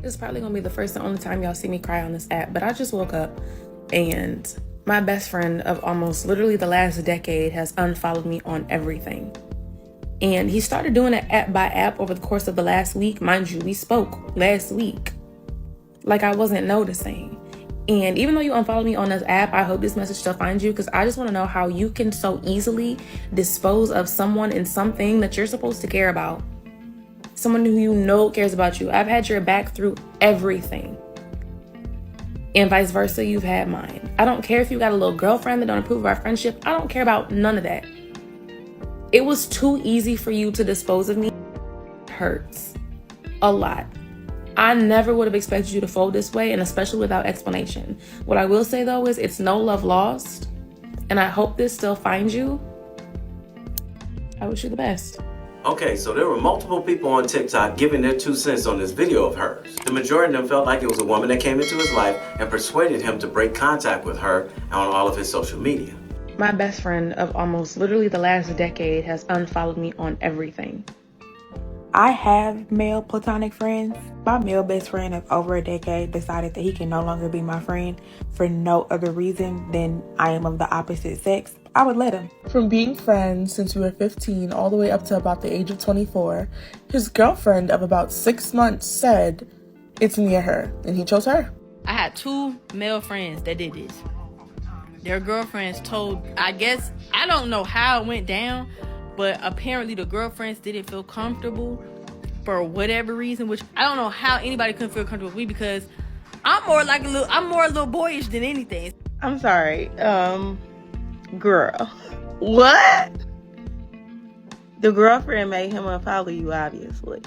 This is probably gonna be the first and only time y'all see me cry on this app, but I just woke up and my best friend of almost literally the last decade has unfollowed me on everything. And he started doing it app by app over the course of the last week. Mind you, we spoke last week. Like I wasn't noticing. And even though you unfollowed me on this app, I hope this message still finds you, because I just want to know how you can so easily dispose of someone and something that you're supposed to care about. Someone who you know cares about you. I've had your back through everything. And vice versa, you've had mine. I don't care if you got a little girlfriend that don't approve of our friendship. I don't care about none of that. It was too easy for you to dispose of me. It hurts a lot. I never would have expected you to fold this way, and especially without explanation. What I will say though is it's no love lost, and I hope this still finds you. I wish you the best. Okay, so there were multiple people on TikTok giving their 2 cents on this video of hers. The majority of them felt like it was a woman that came into his life and persuaded him to break contact with her on all of his social media. My best friend of almost literally the last decade has unfollowed me on everything. I have male platonic friends. My male best friend of over a decade decided that he can no longer be my friend for no other reason than I am of the opposite sex. I would let him. From being friends since we were 15 all the way up to about the age of 24, his girlfriend of about 6 months said, "It's me or her," and he chose her. I had 2 male friends that did this. Their girlfriends told, I guess, I don't know how it went down, but apparently the girlfriends didn't feel comfortable for whatever reason, which I don't know how anybody couldn't feel comfortable with me, because I'm more a little boyish than anything. I'm sorry, girl. What? The girlfriend made him unfollow you, obviously.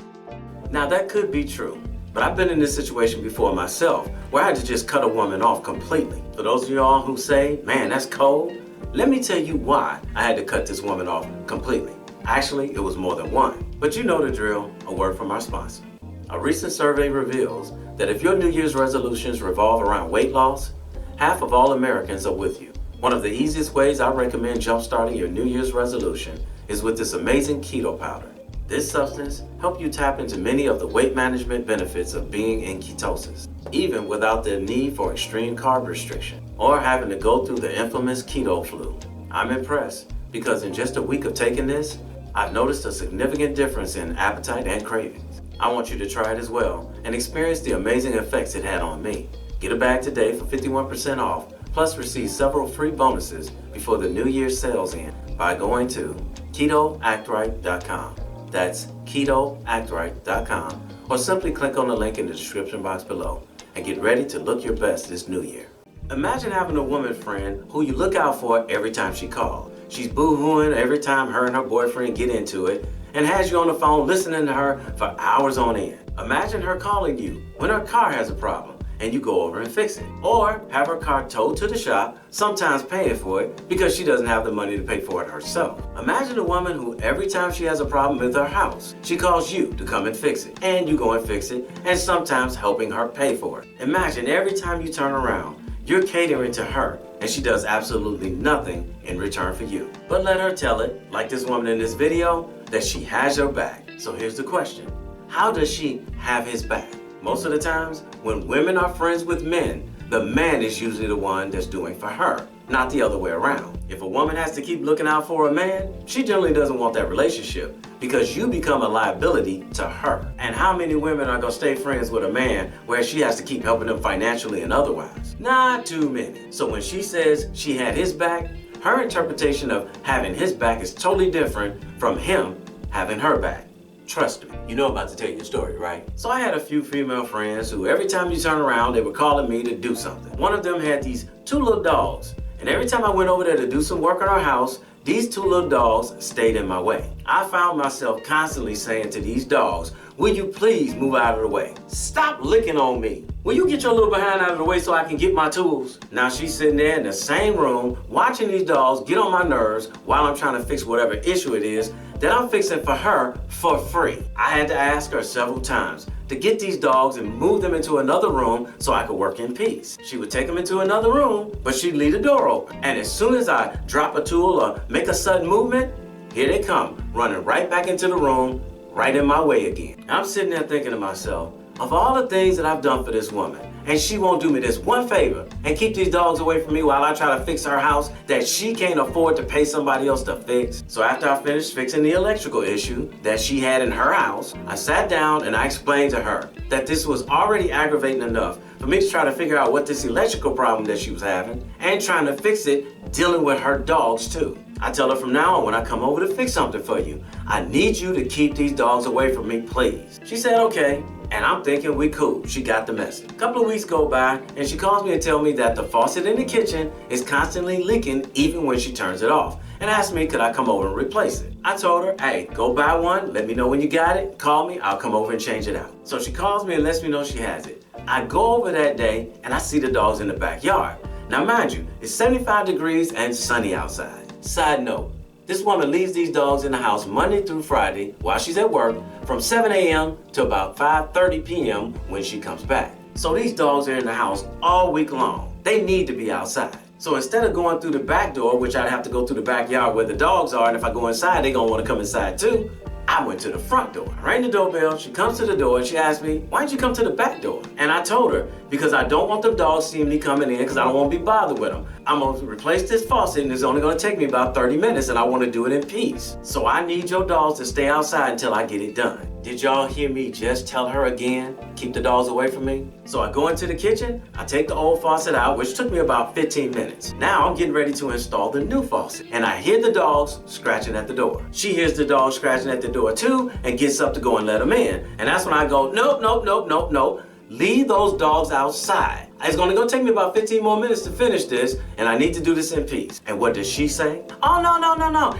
Now that could be true, but I've been in this situation before myself, where I had to just cut a woman off completely. For those of y'all who say, man, that's cold, let me tell you why I had to cut this woman off completely. Actually, it was more than one. But you know the drill, a word from our sponsor. A recent survey reveals that if your New Year's resolutions revolve around weight loss, half of all Americans are with you. One of the easiest ways I recommend jumpstarting your New Year's resolution is with this amazing keto powder. This substance helps you tap into many of the weight management benefits of being in ketosis, even without the need for extreme carb restriction or having to go through the infamous keto flu. I'm impressed because in just a week of taking this, I've noticed a significant difference in appetite and cravings. I want you to try it as well and experience the amazing effects it had on me. Get a bag today for 51% off, plus receive several free bonuses before the New Year's sales end by going to ketoactright.com. That's ketoactright.com, or simply click on the link in the description box below and get ready to look your best this new year. Imagine having a woman friend who you look out for every time she calls. She's boo-hooing every time her and her boyfriend get into it and has you on the phone listening to her for hours on end. Imagine her calling you when her car has a problem and you go over and fix it. Or have her car towed to the shop, sometimes paying for it because she doesn't have the money to pay for it herself. Imagine a woman who every time she has a problem with her house, she calls you to come and fix it, and you go and fix it, and sometimes helping her pay for it. Imagine every time you turn around, you're catering to her, and she does absolutely nothing in return for you. But let her tell it, like this woman in this video, that she has your back. So here's the question. How does she have his back? Most of the times, when women are friends with men, the man is usually the one that's doing for her, not the other way around. If a woman has to keep looking out for a man, she generally doesn't want that relationship because you become a liability to her. And how many women are gonna stay friends with a man where she has to keep helping them financially and otherwise? Not too many. So when she says she had his back, her interpretation of having his back is totally different from him having her back. Trust me, you know I'm about to tell you a story, right? So I had a few female friends who every time you turn around, they were calling me to do something. One of them had these 2 little dogs, and every time I went over there to do some work on our house, these 2 little dogs stayed in my way. I found myself constantly saying to these dogs, will you please move out of the way? Stop licking on me. Will you get your little behind out of the way so I can get my tools? Now she's sitting there in the same room watching these dogs get on my nerves while I'm trying to fix whatever issue it is that I'm fixing for her for free. I had to ask her several times to get these dogs and move them into another room so I could work in peace. She would take them into another room, but she'd leave the door open. And as soon as I drop a tool or make a sudden movement, here they come, running right back into the room, right in my way again. I'm sitting there thinking to myself, Of all the things that I've done for this woman, and she won't do me this one favor and keep these dogs away from me while I try to fix her house that she can't afford to pay somebody else to fix. So after I finished fixing the electrical issue that she had in her house, I sat down and I explained to her that this was already aggravating enough for me to try to figure out what this electrical problem that she was having and trying to fix it dealing with her dogs too. I tell her from now on when I come over to fix something for you, I need you to keep these dogs away from me, please. She said, okay. And I'm thinking we cool. She got the message. A couple of weeks go by and she calls me and tells me that the faucet in the kitchen is constantly leaking even when she turns it off and asked me could I come over and replace it. I told her, hey, go buy one, let me know when you got it, call me, I'll come over and change it out. So she calls me and lets me know she has it. I go over that day and I see the dogs in the backyard. Now mind you, it's 75 degrees and sunny outside. Side note, this woman leaves these dogs in the house Monday through Friday while she's at work from 7 a.m. to about 5:30 p.m. when she comes back. So these dogs are in the house all week long. They need to be outside. So instead of going through the back door, which I'd have to go through the backyard where the dogs are, and if I go inside, they're gonna wanna come inside too, I went to the front door. I rang the doorbell, she comes to the door and she asked me, why didn't you come to the back door? And I told her, because I don't want the dogs seeing me coming in because I don't want to be bothered with them. I'm gonna replace this faucet and it's only gonna take me about 30 minutes and I wanna do it in peace. So I need your dogs to stay outside until I get it done. Did y'all hear me just tell her again, keep the dogs away from me? So I go into the kitchen, I take the old faucet out, which took me about 15 minutes. Now I'm getting ready to install the new faucet and I hear the dogs scratching at the door. She hears the dogs scratching at the door too and gets up to go and let them in. And that's when I go, nope, nope, nope, nope, nope. Leave those dogs outside. It's gonna take me about 15 more minutes to finish this, and I need to do this in peace. And what does she say? Oh, no.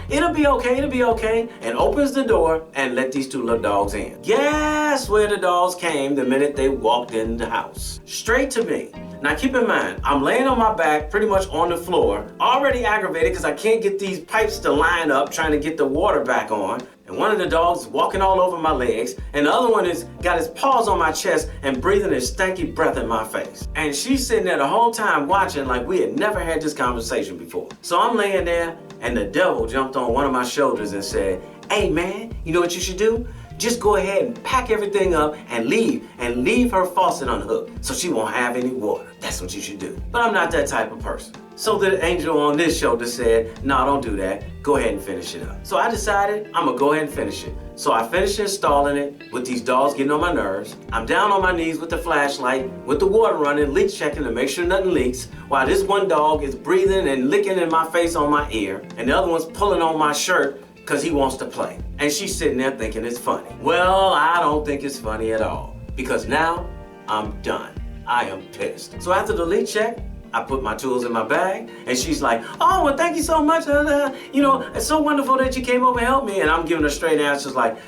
It'll be okay. And opens the door and let these two little dogs in. Guess where the dogs came the minute they walked in the house? Straight to me. Now keep in mind, I'm laying on my back pretty much on the floor, already aggravated because I can't get these pipes to line up trying to get the water back on. And one of the dogs is walking all over my legs, and the other one has got his paws on my chest and breathing his stanky breath in my face. And she's sitting there the whole time watching like we had never had this conversation before. So I'm laying there, and the devil jumped on one of my shoulders and said, hey man, you know what you should do? Just go ahead and pack everything up and leave her faucet unhooked so she won't have any water. That's what you should do. But I'm not that type of person. So the angel on this shoulder said, no, don't do that. Go ahead and finish it up. So I decided I'm gonna go ahead and finish it. So I finished installing it with these dogs getting on my nerves. I'm down on my knees with the flashlight, with the water running, leak checking to make sure nothing leaks, while this one dog is breathing and licking in my face on my ear, and the other one's pulling on my shirt because he wants to play. And she's sitting there thinking it's funny. Well, I don't think it's funny at all, because now I'm done. I am pissed. So after the leak check, I put my tools in my bag, and she's like, oh, well, thank you so much. You know, it's so wonderful that you came over and helped me. And I'm giving her straight answers like,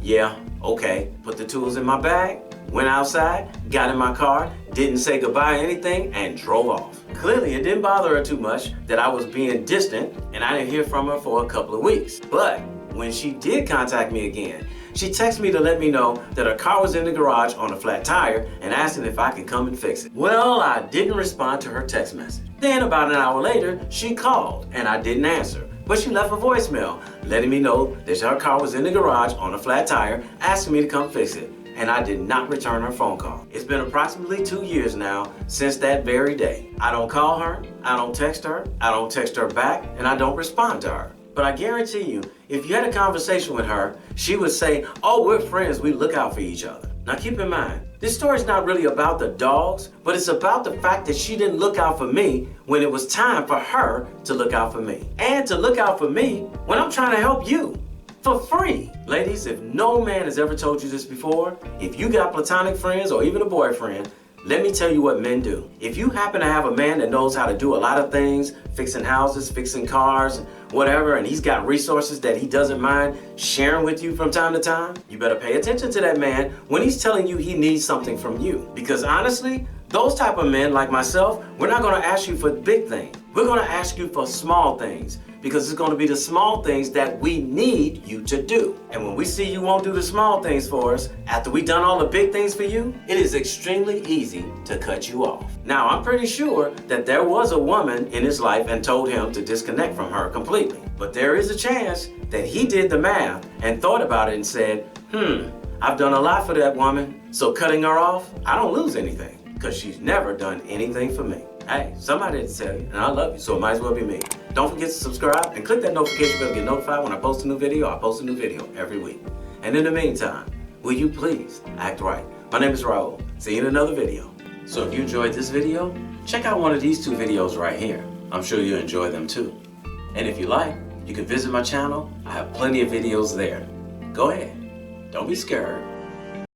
yeah, okay. Put the tools in my bag, went outside, got in my car, didn't say goodbye or anything, and drove off. Clearly, it didn't bother her too much that I was being distant, and I didn't hear from her for a couple of weeks. But when she did contact me again, she texted me to let me know that her car was in the garage on a flat tire and asking if I could come and fix it. Well, I didn't respond to her text message. Then about an hour later, she called and I didn't answer. But she left a voicemail letting me know that her car was in the garage on a flat tire, asking me to come fix it. And I did not return her phone call. It's been approximately 2 years now since that very day. I don't call her, I don't text her back, and I don't respond to her. But I guarantee you, if you had a conversation with her, she would say, oh, we're friends, we look out for each other. Now keep in mind, this story's not really about the dogs, but it's about the fact that she didn't look out for me when it was time for her to look out for me. And to look out for me when I'm trying to help you. For free. Ladies, if no man has ever told you this before, if you got platonic friends or even a boyfriend, let me tell you what men do. If you happen to have a man that knows how to do a lot of things, fixing houses, fixing cars, whatever, and he's got resources that he doesn't mind sharing with you from time to time, you better pay attention to that man when he's telling you he needs something from you. Because honestly, those type of men like myself, we're not gonna ask you for big things. We're gonna ask you for small things, because it's gonna be the small things that we need you to do. And when we see you won't do the small things for us, after we've done all the big things for you, it is extremely easy to cut you off. Now, I'm pretty sure that there was a woman in his life and told him to disconnect from her completely. But there is a chance that he did the math and thought about it and said, I've done a lot for that woman, so cutting her off, I don't lose anything, because she's never done anything for me. Hey, somebody had to tell you, and I love you, so it might as well be me. Don't forget to subscribe and click that notification bell to get notified when I post a new video. I post a new video every week. And in the meantime, will you please act right? My name is Raulh. See you in another video. So if you enjoyed this video, check out one of these 2 videos right here. I'm sure you'll enjoy them too. And if you like, you can visit my channel. I have plenty of videos there. Go ahead. Don't be scared.